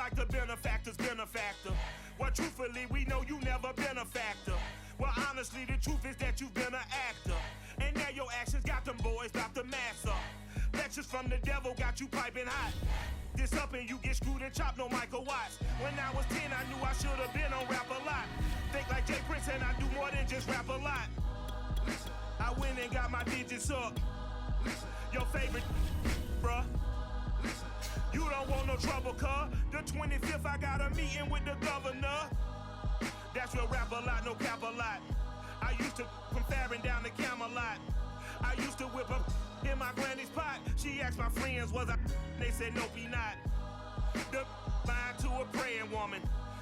like the benefactor's benefactor. Well, truthfully, we know you never been a factor. Well, honestly, the truth is that you've been an actor. And now your actions got them boys about to mass up. Lectures from the devil got you piping hot. This up and you get screwed and chopped, no Michael Watts. When I was 10, I knew I should have been on rap a lot. Think like Jay Prince and I do more than just rap a lot. I went and got my digits up. Your favorite, bruh. You don't want no trouble, cuz. The 25th, I got a meeting with the governor. That's real rap a lot, no cap a lot. I used to come faring down the Camelot. I used to whip up in my granny's pot. She asked my friends, was I? They said, nope, he not. The line to a praying woman.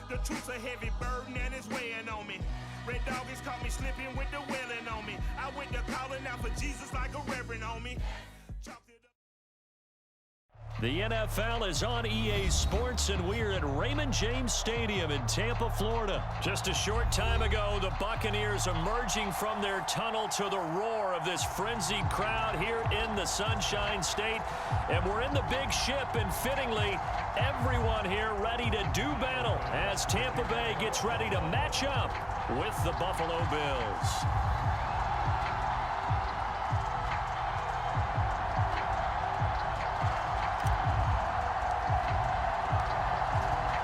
The truth's a heavy burden and it's weighing on me. Red doggies caught me slipping with the wailing on me. I went to calling out for Jesus like a reverend on me. The NFL is on EA Sports, and we're at Raymond James Stadium in Tampa, Florida. Just a short time ago, the Buccaneers emerging from their tunnel to the roar of this frenzied crowd here in the Sunshine State. And we're in the big ship, and fittingly, everyone here ready to do battle as Tampa Bay gets ready to match up with the Buffalo Bills.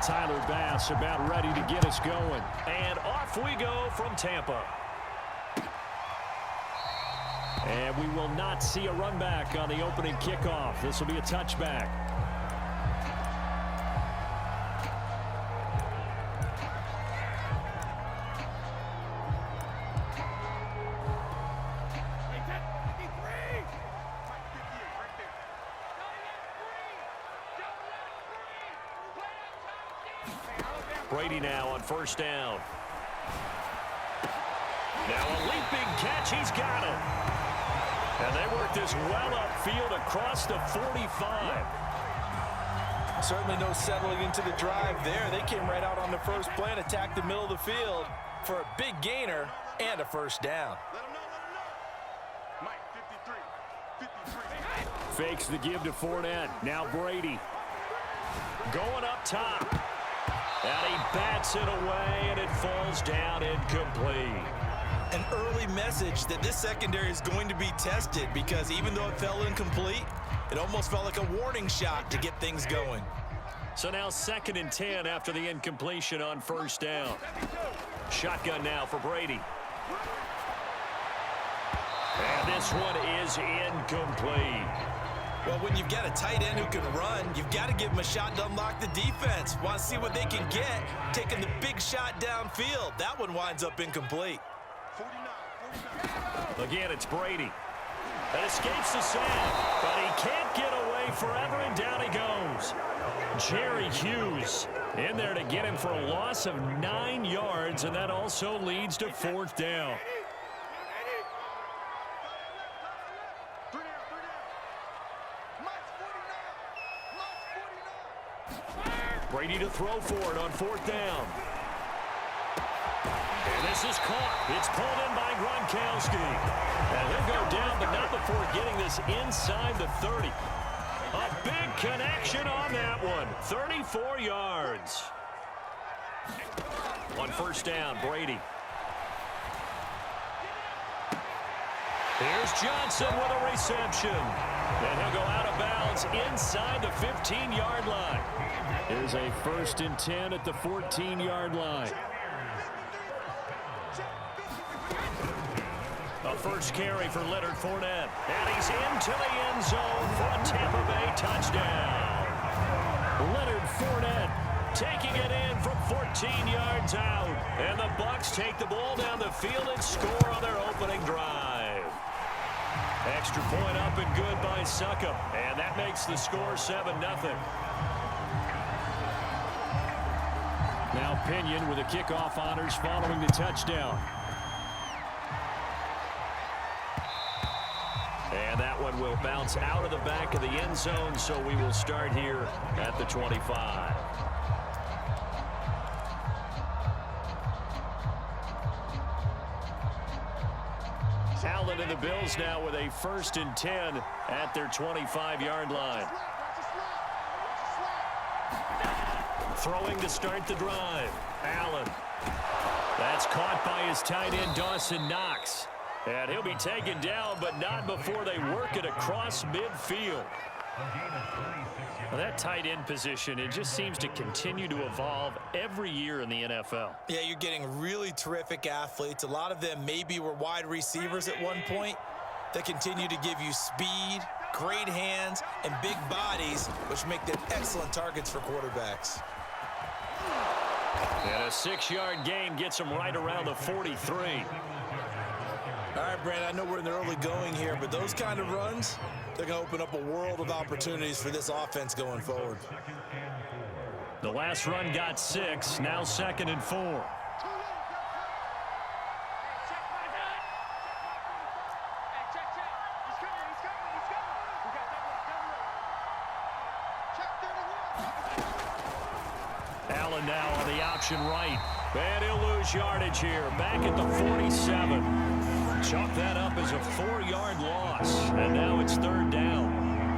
Tyler Bass about ready to get us going. And off we go from Tampa. And we will not see a run back on the opening kickoff. This will be a touchback. Brady now on first down. Now a leaping catch. He's got it. And they work this well upfield across the 45. Certainly no settling into the drive there. They came right out on the first play and attacked the middle of the field for a big gainer and a first down. Fakes the give to Fournette. Now Brady. Going up top. And he bats it away, and it falls down incomplete. An early message that this secondary is going to be tested, because even though it fell incomplete, it almost felt like a warning shot to get things going. So now 2nd and 10 after the incompletion on first down. Shotgun now for Brady. And this one is incomplete. Well, when you've got a tight end who can run, you've got to give him a shot to unlock the defense. Want to see what they can get, taking the big shot downfield. That one winds up incomplete. Again, it's Brady. That escapes the sack, but he can't get away forever, and down he goes. Jerry Hughes in there to get him for a loss of 9 yards, and that also leads to 4th down. Brady to throw for it on 4th down. And this is caught. It's pulled in by Gronkowski. And he'll go down, but not before getting this inside the 30. A big connection on that one. 34 yards. On first down, Brady. Here's Johnson with a reception. And he'll go out of bounds inside the 15-yard line. Here's a 1st and 10 at the 14-yard line. A first carry for Leonard Fournette. And he's into the end zone for a Tampa Bay touchdown. Leonard Fournette taking it in from 14 yards out. And the Bucs take the ball down the field and score on their opening drive. Extra point up and good by Succop. And that makes the score 7-0. Now Pinion with the kickoff honors following the touchdown. And that one will bounce out of the back of the end zone, so we will start here at the 25. Allen and the Bills now with a 1st and 10 at their 25-yard line. Throwing to start the drive. Allen. That's caught by his tight end, Dawson Knox. And he'll be taken down, but not before they work it across midfield. Well, that tight end position, it just seems to continue to evolve every year in the NFL. Yeah, you're getting really terrific athletes. A lot of them maybe were wide receivers at one point. They continue to give you speed, great hands, and big bodies, which make them excellent targets for quarterbacks. And a 6-yard gain gets them right around the 43. All right, Brandon, I know we're in the early going here, but those kind of runs, they're going to open up a world of opportunities for this offense going forward. The last run got 6, now 2nd and 4. Allen now on the option right. And he'll lose yardage here. Back at the 47. Chalk that up as a 4-yard loss. And now it's 3rd down.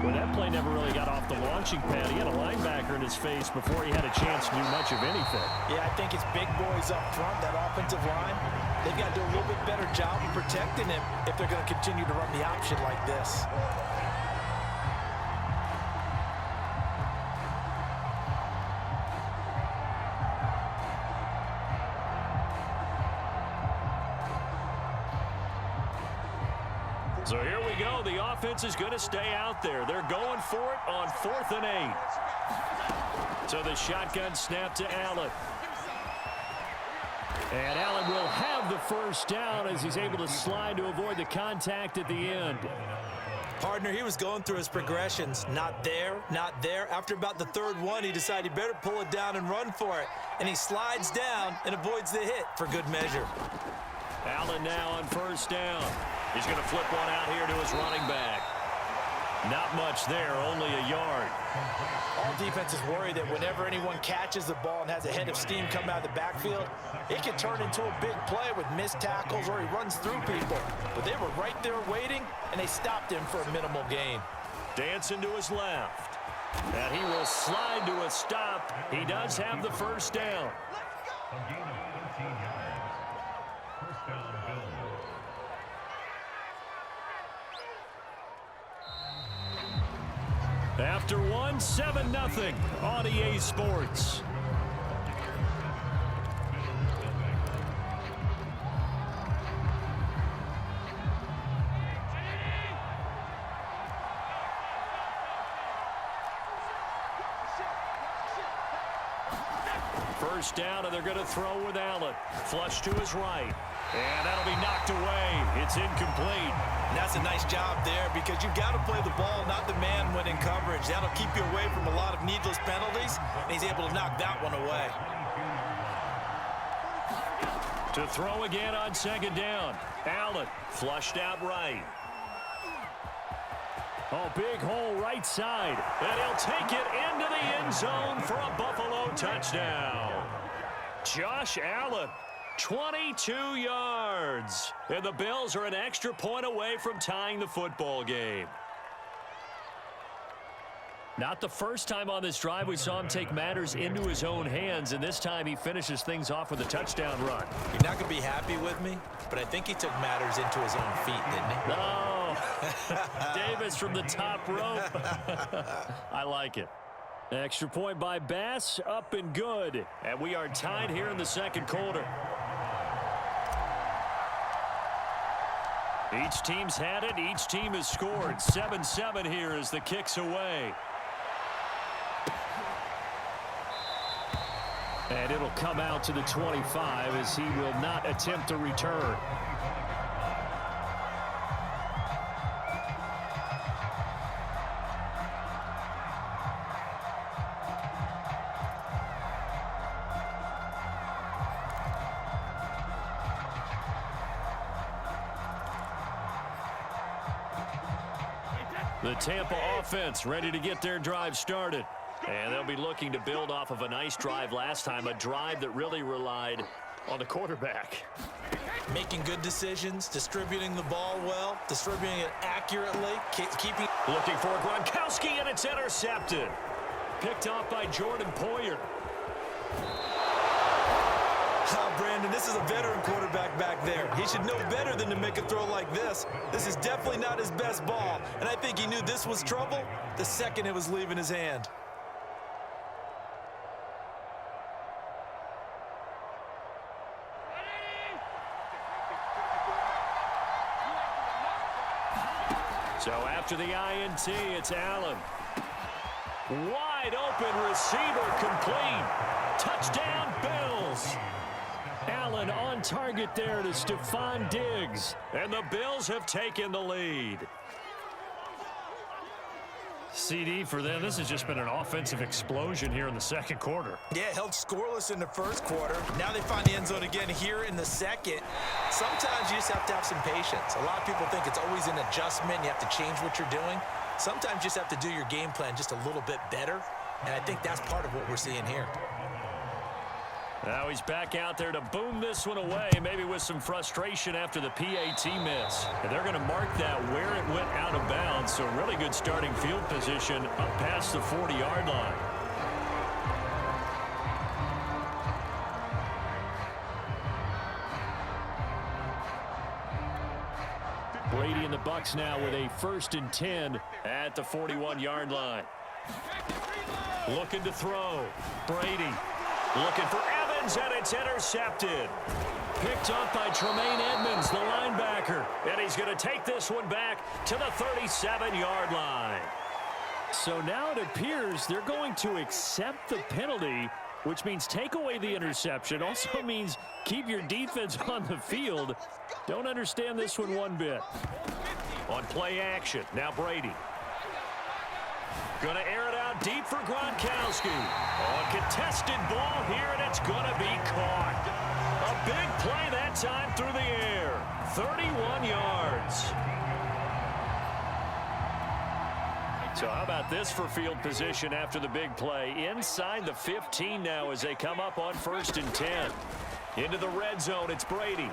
Well, that play never really got off the launching pad. He had a linebacker in his face before he had a chance to do much of anything. Yeah, I think it's big boys up front, that offensive line. They've got to do a little bit better job of protecting him if they're going to continue to run the option like this. So here we go. The offense is going to stay out there. They're going for it on 4th and 8. So the shotgun snap to Allen. And Allen will have the first down as he's able to slide to avoid the contact at the end. Partner, he was going through his progressions. Not there, not there. After about the 3rd one, he decided he better pull it down and run for it. And he slides down and avoids the hit for good measure. Allen now on 1st down. He's going to flip one out here to his running back. Not much there, only a yard. All defenses worry that whenever anyone catches the ball and has a head of steam come out of the backfield, it can turn into a big play with missed tackles or he runs through people. But they were right there waiting, and they stopped him for a minimal gain. Dancing to his left. And he will slide to a stop. He does have the first down. After 1, 7-0 on EA Sports. First down, and they're going to throw with Allen. Flush to his right. And that'll be knocked away. It's incomplete. And that's a nice job there because you've got to play the ball, not the man when in coverage. That'll keep you away from a lot of needless penalties, and he's able to knock that one away. To throw again on 2nd down. Allen flushed out right. Oh, big hole right side. And he'll take it into the end zone for a Buffalo touchdown. Josh Allen, 22 yards. And the Bills are an extra point away from tying the football game. Not the first time on this drive we saw him take matters into his own hands, and this time he finishes things off with a touchdown run. You're not going to be happy with me, but I think he took matters into his own feet, didn't he? No. Davis from the top rope. I like it. Extra point by Bass, up and good. And we are tied here in the 2nd quarter. Each team's had it. Each team has scored. 7-7 here as the kick's away. And it'll come out to the 25 as he will not attempt to return. The Tampa offense ready to get their drive started. And they'll be looking to build off of a nice drive last time, a drive that really relied on the quarterback. Making good decisions, distributing the ball well, distributing it accurately, keeping... Looking for Gronkowski, and it's intercepted. Picked off by Jordan Poyer. Brandon, this is a veteran quarterback back there. He should know better than to make a throw like this. This is definitely not his best ball, and I think he knew this was trouble the second it was leaving his hand. So after the INT, it's Allen. Wide open receiver complete. Touchdown, Bills. Allen on target there to Stephon Diggs. And the Bills have taken the lead. CD for them, this has just been an offensive explosion here in the second quarter. Yeah, held scoreless in the first quarter. Now they find the end zone again here in the second. Sometimes you just have to have some patience. A lot of people think it's always an adjustment. You have to change what you're doing. Sometimes you just have to do your game plan just a little bit better. And I think that's part of what we're seeing here. Now he's back out there to boom this one away, maybe with some frustration after the PAT miss. And they're going to mark that where it went out of bounds, so really good starting field position up past the 40-yard line. Brady and the Bucs now with a 1st and 10 at the 41-yard line. Looking to throw. Brady looking for Evans, and it's intercepted. Picked up by Tremaine Edmonds, the linebacker. And he's going to take this one back to the 37-yard line. So now it appears they're going to accept the penalty, which means take away the interception. Also means keep your defense on the field. Don't understand this one bit. On play action, now Brady. Going to air it out deep for Gronkowski. On contested ball here, and it's going to be caught. A big play that time through the air. 31 yards. So how about this for field position after the big play? Inside the 15 now as they come up on 1st and 10. Into the red zone, it's Brady.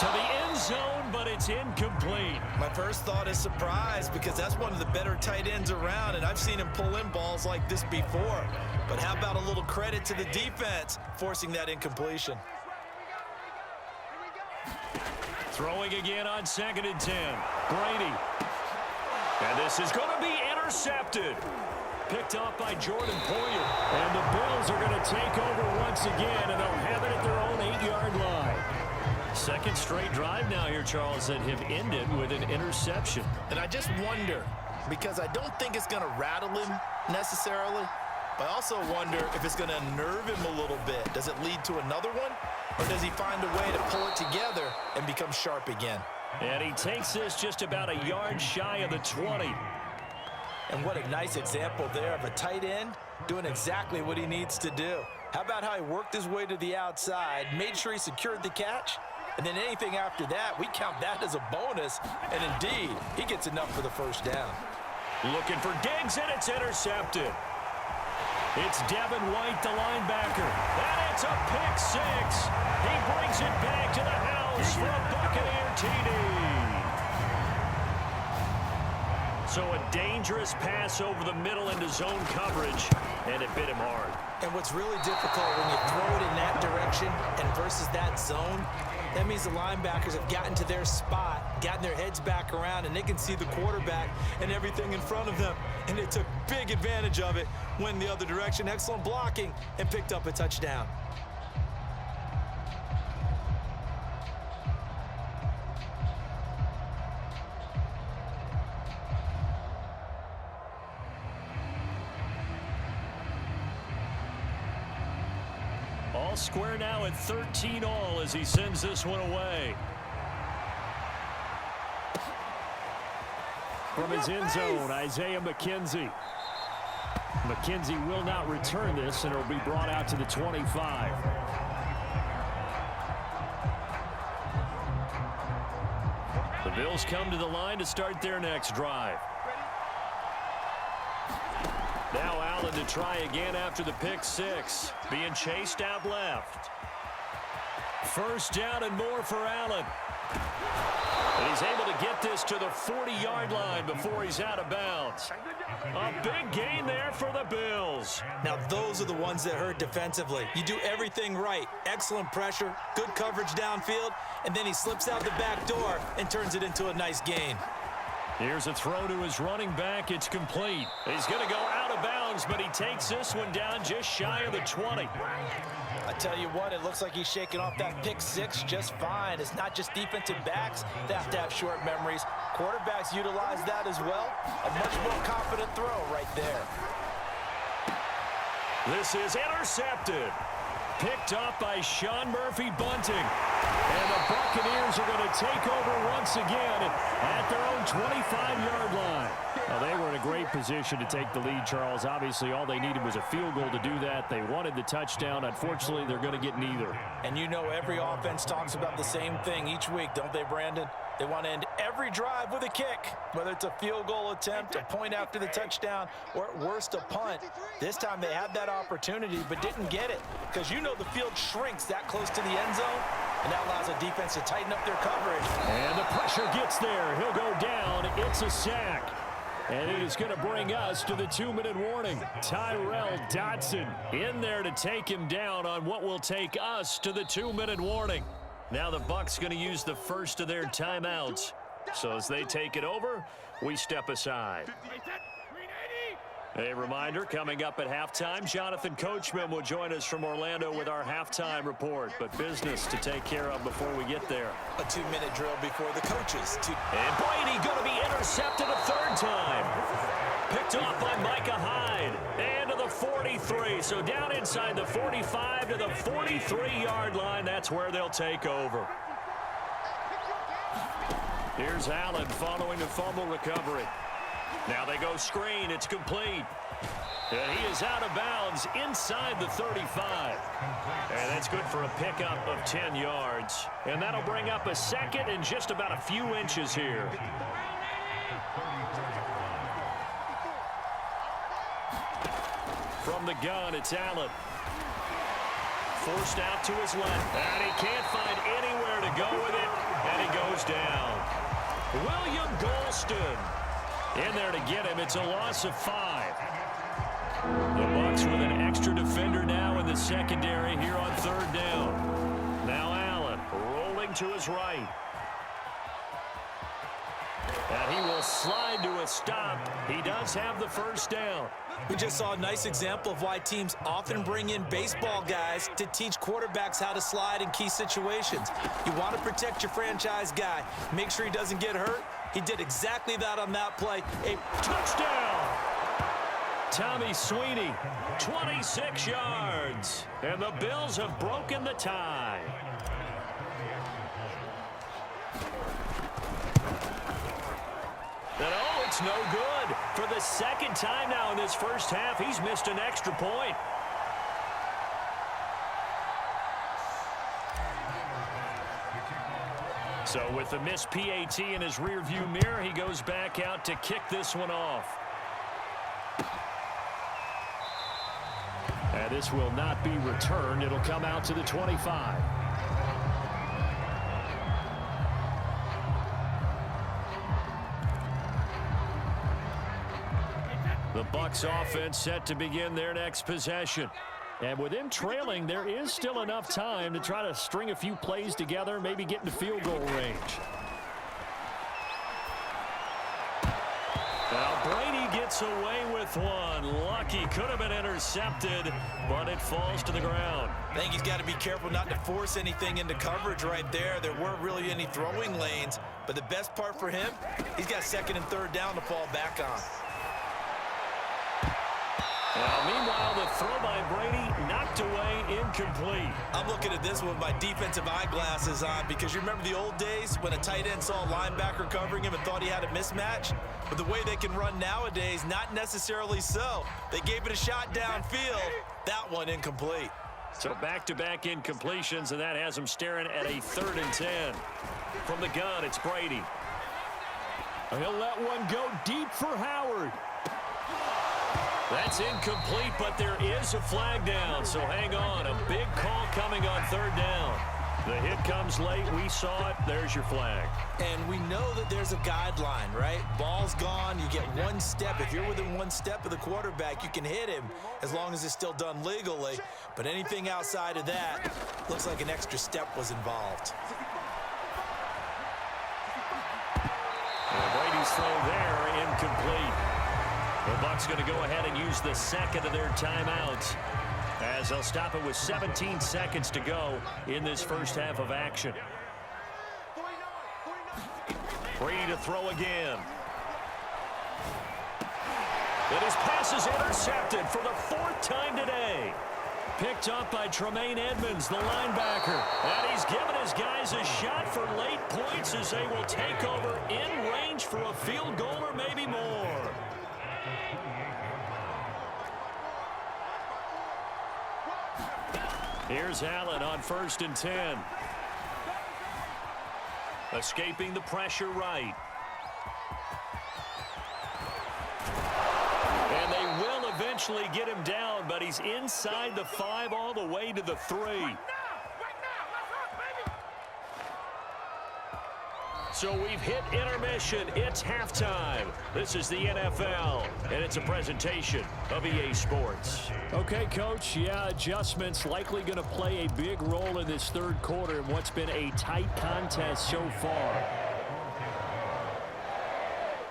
To the end zone, but it's incomplete. My first thought is surprise, because that's one of the better tight ends around, and I've seen him pull in balls like this before. But how about a little credit to the defense forcing that incompletion? Throwing again on 2nd and 10. Brady. And this is going to be intercepted. Picked off by Jordan Poyer. And the Bills are going to take over once again, and they'll have it at their own 8-yard line. Second straight drive now here, Charles, that have ended with an interception. And I just wonder, because I don't think it's going to rattle him necessarily, but I also wonder if it's going to unnerve him a little bit. Does it lead to another one, or does he find a way to pull it together and become sharp again? And he takes this just about a yard shy of the 20. And what a nice example there of a tight end doing exactly what he needs to do. How about how he worked his way to the outside, made sure he secured the catch, and then anything after that, we count that as a bonus. And indeed, he gets enough for the first down. Looking for Diggs, and it's intercepted. It's Devin White, the linebacker. And it's a pick six. He brings it back to the house for a Buccaneer TD. So a dangerous pass over the middle into zone coverage, and it bit him hard. And what's really difficult when you throw it in that direction and versus that zone, that means the linebackers have gotten to their spot, gotten their heads back around, and they can see the quarterback and everything in front of them. And they took big advantage of it, went the other direction, excellent blocking, and picked up a touchdown. All square now at 13-all as he sends this one away. From his end zone, Isaiah McKenzie. McKenzie will not return this, and it'll be brought out to the 25. The Bills come to the line to start their next drive. Now Allen to try again after the pick six. Being chased out left. First down and more for Allen. And he's able to get this to the 40-yard line before he's out of bounds. A big gain there for the Bills. Now, those are the ones that hurt defensively. You do everything right. Excellent pressure, good coverage downfield, and then he slips out the back door and turns it into a nice gain. Here's a throw to his running back. It's complete. He's going to go out of bounds, but he takes this one down just shy of the 20. I tell you what, it looks like he's shaking off that pick six just fine. It's not just defensive backs that have to have short memories. Quarterbacks utilize that as well. A much more confident throw right there. This is intercepted. Picked up by Sean Murphy Bunting. And the Buccaneers are going to take over once again at their own 25-yard line. Well, they were in a great position to take the lead, Charles. Obviously, all they needed was a field goal to do that. They wanted the touchdown. Unfortunately, they're going to get neither. And you know every offense talks about the same thing each week, don't they, Brandon? They want to end every drive with a kick, whether it's a field goal attempt, a point after the touchdown, or at worst a punt. This time they had that opportunity but didn't get it because you know the field shrinks that close to the end zone, and that allows a defense to tighten up their coverage. And the pressure gets there. He'll go down. It's a sack. And it is going to bring us to the 2-minute warning. Tyrell Dodson in there to take him down on what will take us to the 2-minute warning. Now the Bucs going to use the first of their timeouts. So as they take it over, we step aside. A reminder, coming up at halftime, Jonathan Coachman will join us from Orlando with our halftime report. But business to take care of before we get there. A 2-minute drill before the coaches. And Brady going to be intercepted a third time. Picked off by Micah Hyde. And to the 43. So down inside the 45 to the 43-yard line. That's where they'll take over. Here's Allen following the fumble recovery. Now they go screen. It's complete. And he is out of bounds inside the 35. And that's good for a pickup of 10 yards. And that'll bring up a second and just about a few inches here. From the gun, it's Allen. Forced out to his left. And he can't find anywhere to go with it. And he goes down. William Golston in there to get him. It's a loss of 5. The Bucs with an extra defender now in the secondary here on third down. Now Allen rolling to his right. And he will slide to a stop. He does have the first down. We just saw a nice example of why teams often bring in baseball guys to teach quarterbacks how to slide in key situations. You want to protect your franchise guy. Make sure he doesn't get hurt. He did exactly that on that play. A touchdown! Tommy Sweeney, 26 yards. And the Bills have broken the tie. And oh, it's no good. For the second time now in this first half, he's missed an extra point. So with the missed PAT in his rearview mirror, he goes back out to kick this one off. And this will not be returned. It'll come out to the 25. The Bucs offense set to begin their next possession. And with them trailing, there is still enough time to try to string a few plays together, maybe get into field goal range. Now Brady gets away with one. Lucky, could have been intercepted, but it falls to the ground. I think he's got to be careful not to force anything into coverage right there. There weren't really any throwing lanes, but the best part for him, he's got second and third down to fall back on. Well, meanwhile, the throw by Brady knocked away, incomplete. I'm looking at this with my defensive eyeglasses on because you remember the old days when a tight end saw a linebacker covering him and thought he had a mismatch? But the way they can run nowadays, not necessarily so. They gave it a shot downfield. That one incomplete. So back-to-back incompletions, and that has him staring at a 3rd and 10. From the gun, it's Brady. He'll let one go deep for Howard. That's incomplete, but there is a flag down, so hang on. A big call coming on 3rd down. The hit comes late. We saw it. There's your flag. And we know that there's a guideline, right? Ball's gone. You get one step. If you're within one step of the quarterback, you can hit him as long as it's still done legally. But anything outside of that, looks like an extra step was involved. And Brady's throw there, incomplete. The Bucs going to go ahead and use the second of their timeouts, as they'll stop it with 17 seconds to go in this first half of action. Brady to throw again. And his pass is intercepted for the fourth time today. Picked up by Tremaine Edmonds, the linebacker. And he's given his guys a shot for late points as they will take over in range for a field goal or maybe more. Here's Allen on 1st and 10. Escaping the pressure right. And they will eventually get him down, but he's inside the 5 all the way to the 3. So we've hit intermission. It's halftime. This is the NFL, and it's a presentation of EA Sports. Okay, Coach, yeah, adjustments likely going to play a big role in this third quarter in what's been a tight contest so far.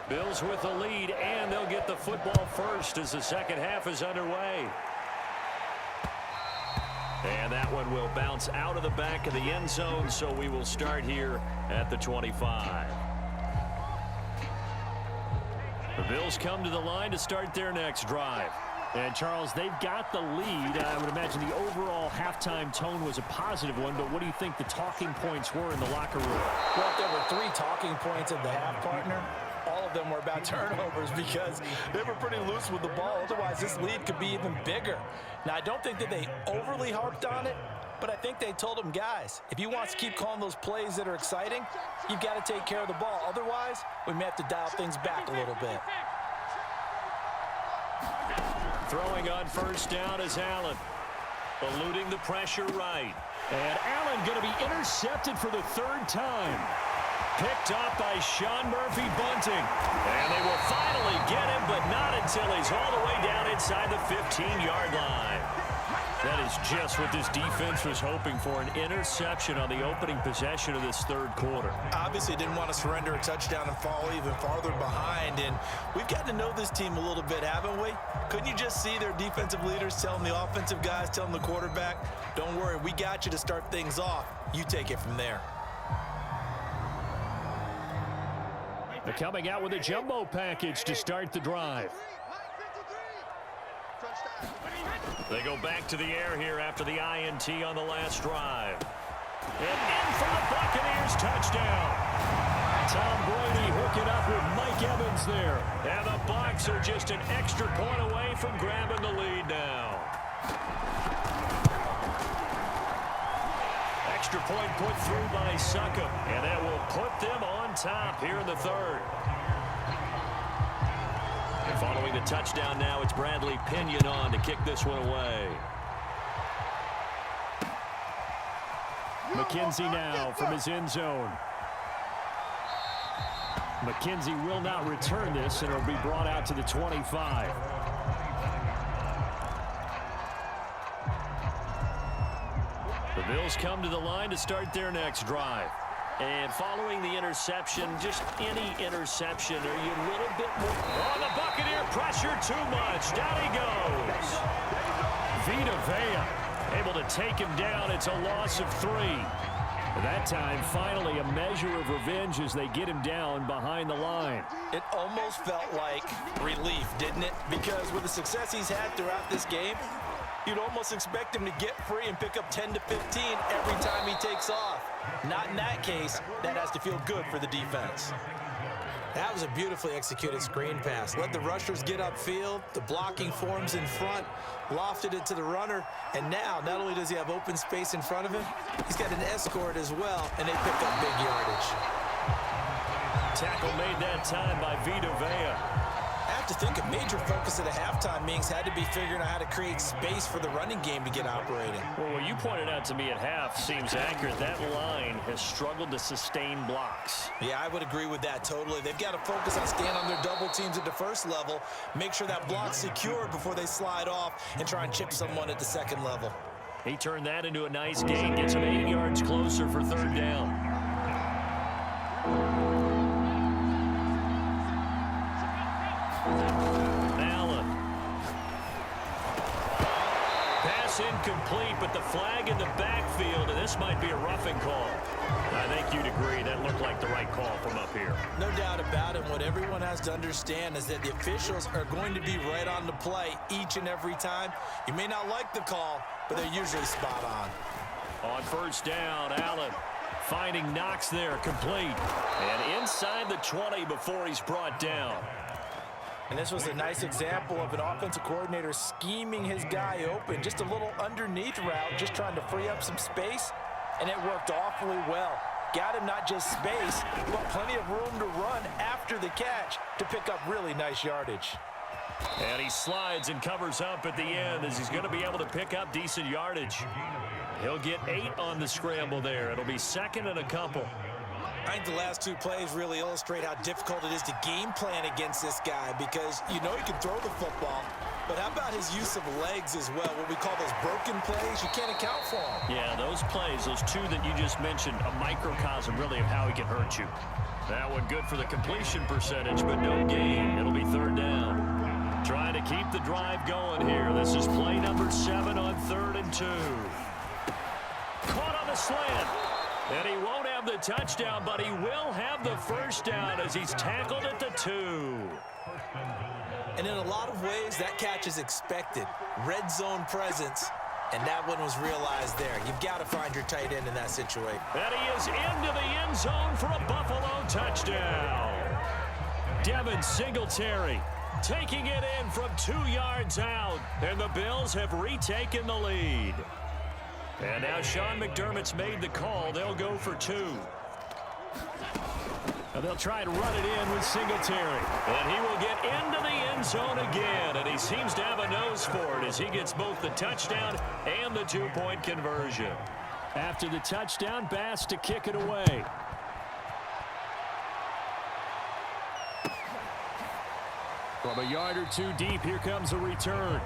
Bills with the lead, and they'll get the football first as the second half is underway. And that one will bounce out of the back of the end zone, so we will start here at the 25. The Bills come to the line to start their next drive. And, Charles, they've got the lead. I would imagine the overall halftime tone was a positive one, but what do you think the talking points were in the locker room? Well, if there were 3 talking points at the half, partner, all of them were about turnovers because they were pretty loose with the ball. Otherwise, this lead could be even bigger. Now, I don't think that they overly harped on it, but I think they told them, guys, if you want to keep calling those plays that are exciting, you've got to take care of the ball. Otherwise, we may have to dial things back a little bit. Throwing on first down is Allen. Eluding the pressure right. And Allen going to be intercepted for the 3rd time. Picked up by Sean Murphy Bunting. And they will finally get him, but not until he's all the way down inside the 15-yard line. That is just what this defense was hoping for, an interception on the opening possession of this third quarter. Obviously didn't want to surrender a touchdown and fall even farther behind, and we've gotten to know this team a little bit, haven't we? Couldn't you just see their defensive leaders telling the offensive guys, telling the quarterback, don't worry, we got you to start things off. You take it from there. They're coming out with a jumbo package to start the drive. They go back to the air here after the INT on the last drive. And in for the Buccaneers touchdown. Tom Brady hooking up with Mike Evans there. And the Bucs are just an extra point away from grabbing the lead now. Extra point put through by Succop. And that will put them on top here in the 3rd. And following the touchdown now, it's Bradley Pinion on to kick this one away. McKenzie now from his end zone. McKenzie will not return this, and it'll be brought out to the 25. The Bills come to the line to start their next drive. And following the interception, just any interception, are you a little bit more? Oh, the Buccaneer pressure too much. Down he goes. Vita Vea able to take him down. It's a loss of 3. That time, finally, a measure of revenge as they get him down behind the line. It almost felt like relief, didn't it? Because with the success he's had throughout this game, you'd almost expect him to get free and pick up 10 to 15 every time he takes off. Not in that case. That has to feel good for the defense. That was a beautifully executed screen pass. Let the rushers get upfield. The blocking forms in front. Lofted it to the runner. And now, not only does he have open space in front of him, he's got an escort as well, and they pick up big yardage. Tackle made that time by Vita Vea. to think a major focus at a halftime means had to be figuring out how to create space for the running game to get operating. Well, what you pointed out to me at half seems accurate. That line has struggled to sustain blocks. Yeah, I would agree with that totally. They've got to focus on staying on their double teams at the first level, make sure that block's secured before they slide off and try and chip someone at the second level. He turned that into a nice gain, gets him 8 yards closer for third down. Allen. Pass incomplete, but the flag in the backfield, and this might be a roughing call. I think you'd agree that looked like the right call from up here. No doubt about it. What everyone has to understand is that the officials are going to be right on the play each and every time. You may not like the call, but they're usually spot on. On first down, Allen finding Knox there, complete. And inside the 20 before he's brought down. And this was a nice example of an offensive coordinator scheming his guy open. Just a little underneath route, just trying to free up some space. And it worked awfully well. Got him not just space, but plenty of room to run after the catch to pick up really nice yardage. And he slides and covers up at the end as he's going to be able to pick up decent yardage. He'll get 8 on the scramble there. It'll be second and a couple. I think the last 2 plays really illustrate how difficult it is to game plan against this guy because you know he can throw the football, but how about his use of legs as well, what we call those broken plays? You can't account for them. Yeah, those plays, those 2 that you just mentioned, a microcosm really of how he can hurt you. That one good for the completion percentage, but no gain. It'll be third down. Trying to keep the drive going here. This is play number 7 on 3rd and 2. Caught on the slant. And he won't have the touchdown, but he will have the first down as he's tackled at the 2. And in a lot of ways, that catch is expected. Red zone presence, and that one was realized there. You've got to find your tight end in that situation. And he is into the end zone for a Buffalo touchdown. Devin Singletary taking it in from 2 yards out, and the Bills have retaken the lead. And now Sean McDermott's made the call. They'll go for 2. And they'll try and run it in with Singletary. And he will get into the end zone again. And he seems to have a nose for it as he gets both the touchdown and the 2-point conversion. After the touchdown, Bass to kick it away. From a yard or 2 deep, here comes a return.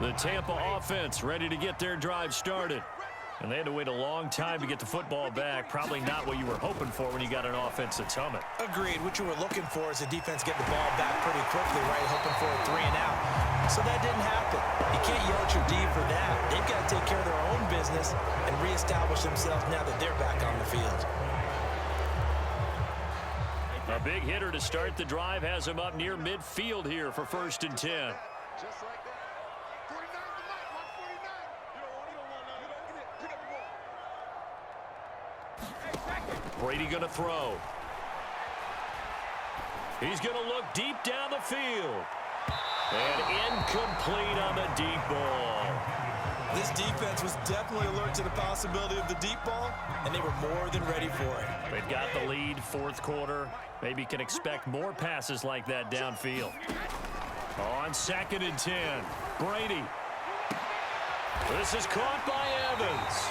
The Tampa offense ready to get their drive started. And they had to wait a long time to get the football back. Probably not what you were hoping for when you got an offense that's humming. Agreed. What you were looking for is the defense getting the ball back pretty quickly, right? Hoping for a 3 and out. So that didn't happen. You can't yell at your D for that. They've got to take care of their own business and reestablish themselves now that they're back on the field. A big hitter to start the drive has him up near midfield here for 1st and 10. Just like that. 49 to Mike, 149. Brady going to throw. He's going to look deep down the field. And incomplete on the deep ball. This defense was definitely alert to the possibility of the deep ball, and they were more than ready for it. They've got the lead, 4th quarter. Maybe can expect more passes like that downfield. On 2nd and 10, Brady. This is caught by Evans.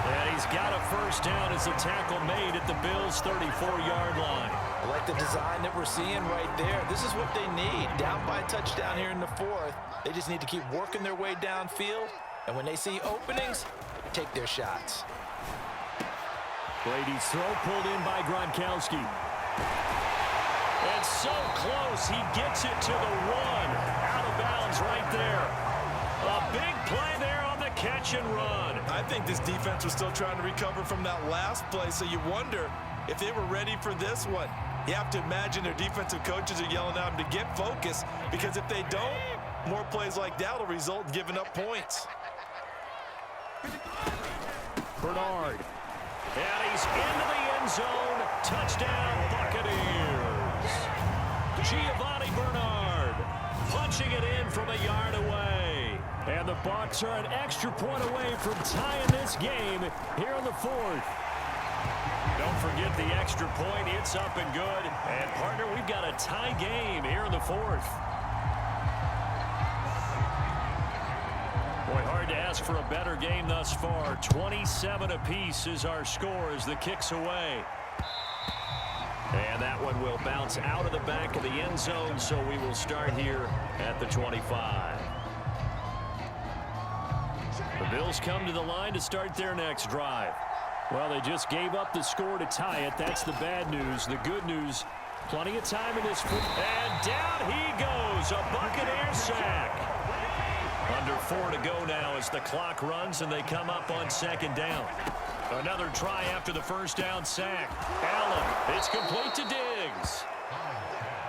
And he's got a first down as a tackle made at the Bills' 34-yard line. I like the design that we're seeing right there. This is what they need. Down by a touchdown here in the 4th. They just need to keep working their way downfield. And when they see openings, take their shots. Brady's throw pulled in by Gronkowski. And so close, he gets it to the 1. Out of bounds right there. A big play there on the catch and run. I think this defense was still trying to recover from that last play, so you wonder if they were ready for this one. You have to imagine their defensive coaches are yelling at them to get focused, because if they don't, more plays like that will result in giving up points. Bernard. And he's into the end zone. Touchdown, Buccaneers. Giovanni Bernard punching it in from a yard away. And the Bucs are an extra point away from tying this game here in the fourth. Don't forget the extra point. It's up and good. And, partner, we've got a tie game here in the fourth. Boy, hard to ask for a better game thus far. 27 apiece is our score as the kick's away. And that one will bounce out of the back of the end zone, so we will start here at the 25. The Bills come to the line to start their next drive. Well, they just gave up the score to tie it. That's the bad news. The good news, plenty of time in this. And down he goes. A Buccaneer sack. Under 4 to go now as the clock runs and they come up on second down. Another try after the first down sack. Allen, it's complete to Diggs.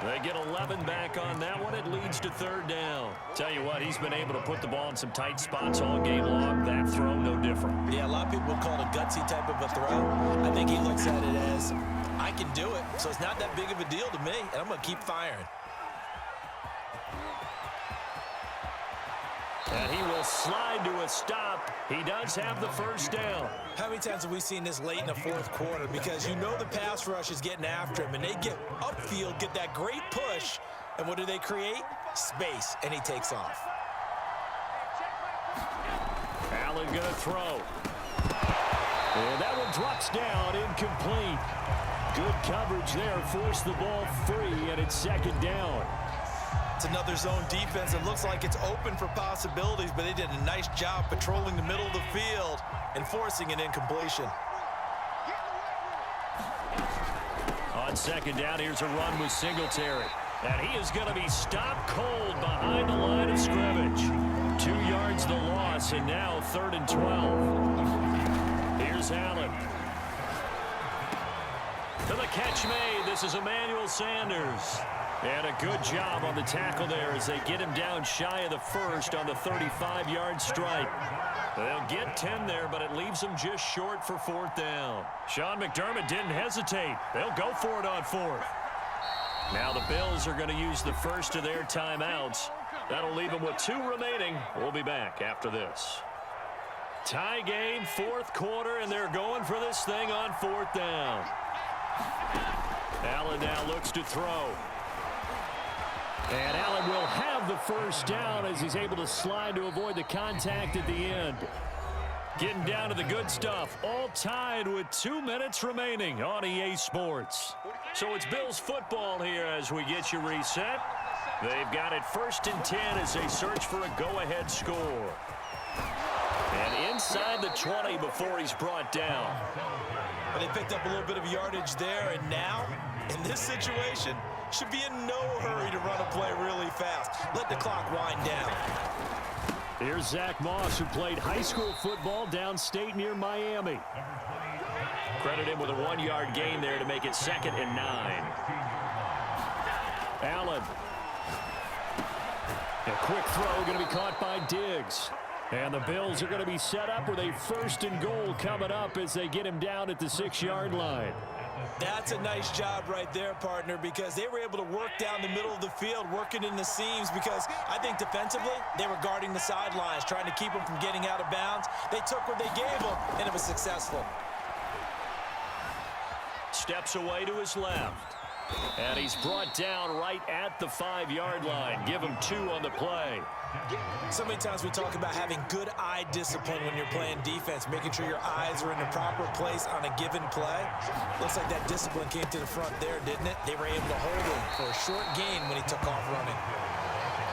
They get 11 back on that one. It leads to third down. Tell you what, he's been able to put the ball in some tight spots all game long. That throw, no different. Yeah, a lot of people call it a gutsy type of a throw. I think he looks at it as, I can do it, so it's not that big of a deal to me, and I'm going to keep firing. And he will slide to a stop. He does have the first down. How many times have we seen this late in the fourth quarter? Because you know the pass rush is getting after him, and they get upfield, get that great push, and what do they create? Space, and he takes off. Allen going to throw. And that one drops down, incomplete. Good coverage there, forced the ball free, and it's second down. It's another zone defense. It looks like it's open for possibilities, but they did a nice job patrolling the middle of the field and forcing an incompletion. On second down, here's a run with Singletary. And he is going to be stopped cold behind the line of scrimmage. 2 yards the loss, and now 3rd and 12. Here's Allen. To the catch made. This is Emmanuel Sanders. And a good job on the tackle there as they get him down shy of the first on the 35-yard stripe. They'll get 10 there, but it leaves them just short for 4th down. Sean McDermott didn't hesitate. They'll go for it on 4th. Now the Bills are going to use the first of their timeouts. That'll leave them with 2 remaining. We'll be back after this. Tie game, 4th quarter, and they're going for this thing on 4th down. Allen now looks to throw. And Allen will have the first down as he's able to slide to avoid the contact at the end. Getting down to the good stuff. All tied with 2 minutes remaining on EA Sports. So it's Bills football here as we get you reset. They've got it 1st and 10 as they search for a go-ahead score. And inside the 20 before he's brought down. And they picked up a little bit of yardage there, and now, in this situation, should be in no hurry to run a play really fast. Let the clock wind down. Here's Zach Moss, who played high school football downstate near Miami. Credit him with a 1-yard gain there to make it 2nd and 9. Allen. A quick throw going to be caught by Diggs. And the Bills are going to be set up with a 1st and goal coming up as they get him down at the 6-yard line. That's a nice job right there, partner, because they were able to work down the middle of the field, working in the seams, because I think defensively they were guarding the sidelines, trying to keep them from getting out of bounds. They took what they gave them, and it was successful. Steps away to his left. And he's brought down right at the 5-yard line. Give him 2 on the play. So many times we talk about having good eye discipline when you're playing defense, making sure your eyes are in the proper place on a given play. Looks like that discipline came to the front there, didn't it? They were able to hold him for a short gain when he took off running.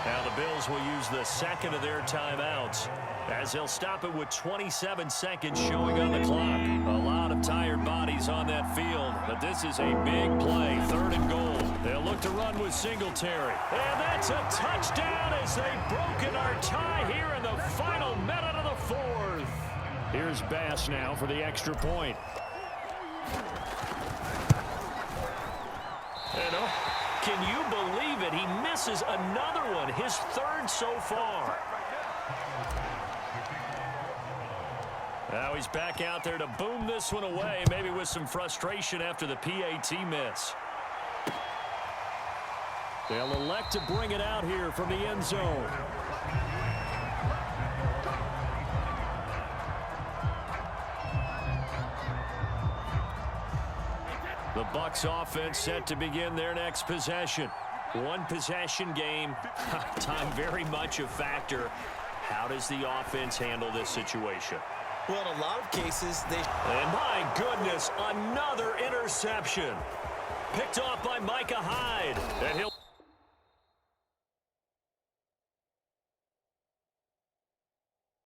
Now the Bills will use the 2nd of their timeouts as they'll stop it with 27 seconds showing on the clock. A lot of tired bodies on that field, but this is a big play, 3rd and goal. They'll look to run with Singletary. And that's a touchdown as they've broken our tie here in the final minute of the 4th. Here's Bass now for the extra point. Can you believe it? He misses another one, his 3rd so far. Now he's back out there to boom this one away, maybe with some frustration after the PAT miss. They'll elect to bring it out here from the end zone. The Bucs offense set to begin their next possession. One possession game. Time very much a factor. How does the offense handle this situation? Well, in a lot of cases, they... And my goodness, another interception. Picked off by Micah Hyde. And he'll